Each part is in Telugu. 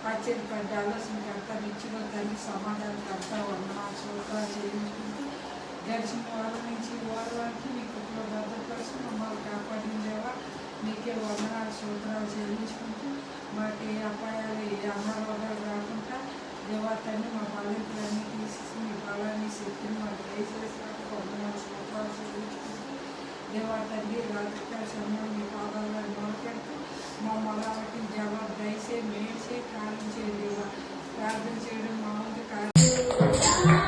ఆశ్చర్యపడ్డ ఆలోచనకర్త నిత్యుల తండ్రి సమాధానకర్త వందనాలు స్తోత్రాలు చెల్లించుకుంటూ గడిచిన వారం నుంచి వారానికి నీ కృపలో భద్రపరిచి మమ్మల్ని కాపాడిందేవా నీకే వందనాలు స్తోత్రాలు చెల్లించుకుంటూ మాకు ఏ అపాయాలు ఏ అనారోగ్యాలు రాకుండా దేవా తండ్రి మా బలహీనతలన్నీ తీసేసి మీ బలాన్ని శక్తిని మాకు దయచేసినట్టు వందనాలు స్తోత్రాలు చెల్లించుకుంటూ దేవా తండ్రి రాజకీయ సమయం మీ పాదాలను మొదలుపెడుతూ మా మొదటి జవాబు దయచే మేడ్చే కార్యం చేయండి ప్రార్థన చేయడం మా ముందు కార్యం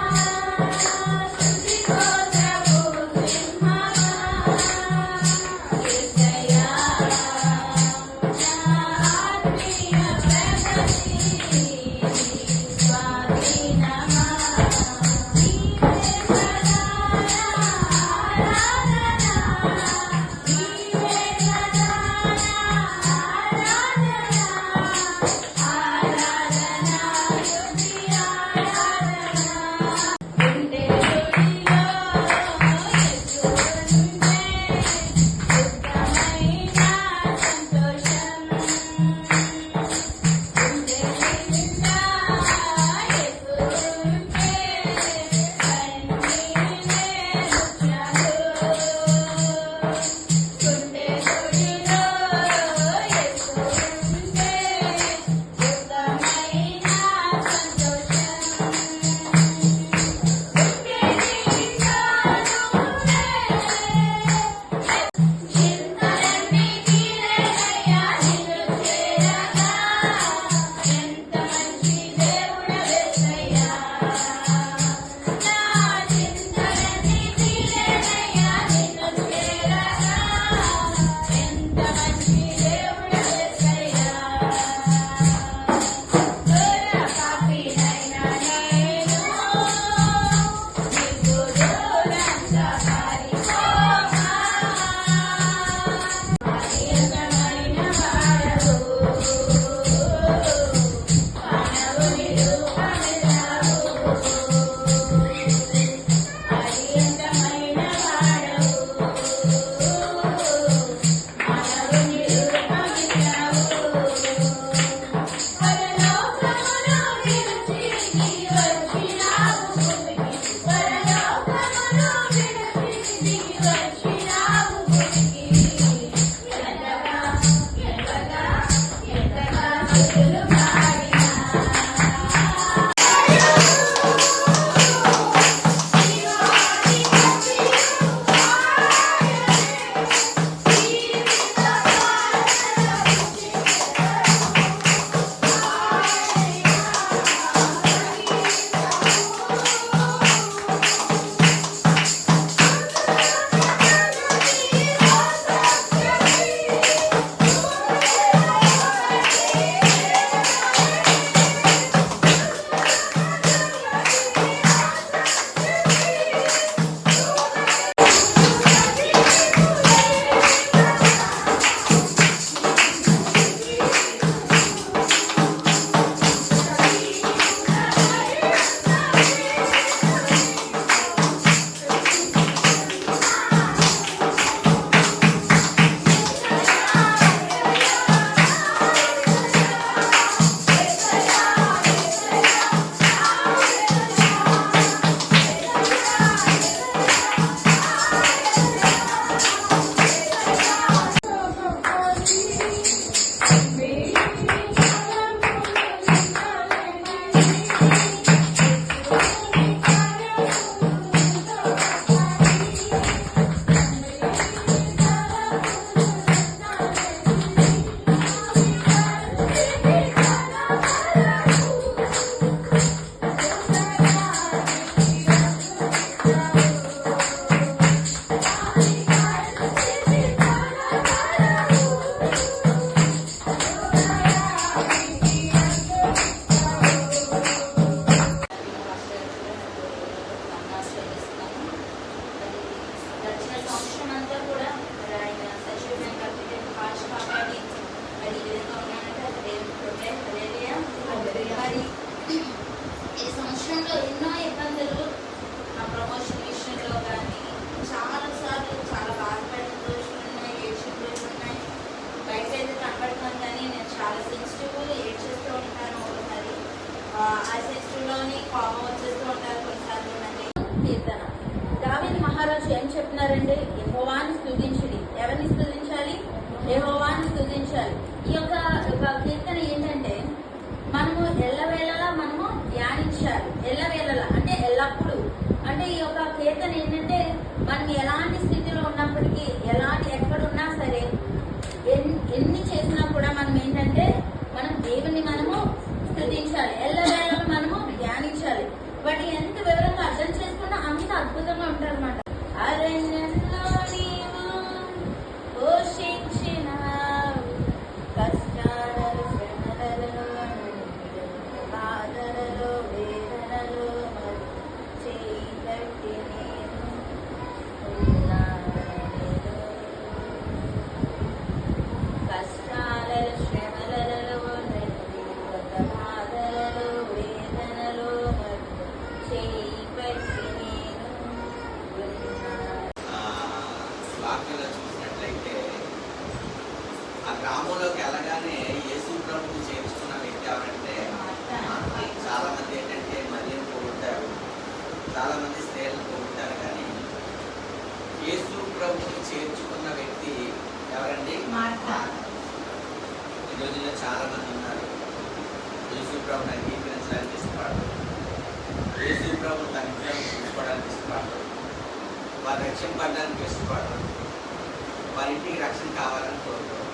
మనసులోని కోపం వచ్చేస్తూ ఉంటారు కొన్నిసార్లు. కీర్తన దావీదు మహారాజు ఏం చెప్తున్నారంటే, యెహోవాను స్తుతించుడి. ఎవరిని స్తుతించాలి? యెహోవాను స్తుతించాలి. ఈ యొక్క కీర్తన ఏంటంటే, మనము ఎల్లవేళలా మనము ధ్యానించాలి. ఎల్లవేళలా అంటే ఎల్లప్పుడు. అంటే ఈ యొక్క కీర్తన ఏంటంటే, మనం ఎలాంటి స్థితిలో ఉన్నప్పటికీ, ఎక్కడున్నా సరే, ఎన్ని చేసినా కూడా మనం ఏంటంటే మనం దేవుని మనము స్తుతించాలి. ఎల్లవేళలా మనము ధ్యానించాలి. వాటి ఎంత వివరంగా అర్థం చేసుకున్నా అంత అద్భుతంగా ఉంటారు అన్నమాట. అరణ్యంలో నీవు పోషించినావు, కష్టాలలో శ్రమలలో బాధలలో వేదనలో చేయి పట్టి నేను ఉన్నాను. కష్టాలలో శ్రమలలో బాధలలో వేదనలో చేయి పట్టి నేను ఉన్నాను. వాక్యంలో చూసినట్లయితే ఆ గ్రామంలోకి వెళ్ళగానే యేసు ప్రభువుని చేర్చుకున్న వ్యక్తి ఎవరంటే చాలా మంది ఏంటంటే మరియను పొగుడుతారు, చాలా మంది స్త్రీలను పొగుడుతారు, కానీ యేసు ప్రభువుని చేర్చుకున్న వ్యక్తి ఎవరండి? మార్తా. ఈ రోజుల్లో చాలా మంది ఉన్నారు యేసు ప్రభువుని అంగీకరించడానికి ఇష్టపడరు, యేసు ప్రభువుని తన ఇంట్లో చూసుకోవడానికి ఇష్టపడరు, వారు రక్షింపడడానికి ఇష్టపడరు, వారి ఇంటికి రక్షణ కావాలని కోరుకోరు.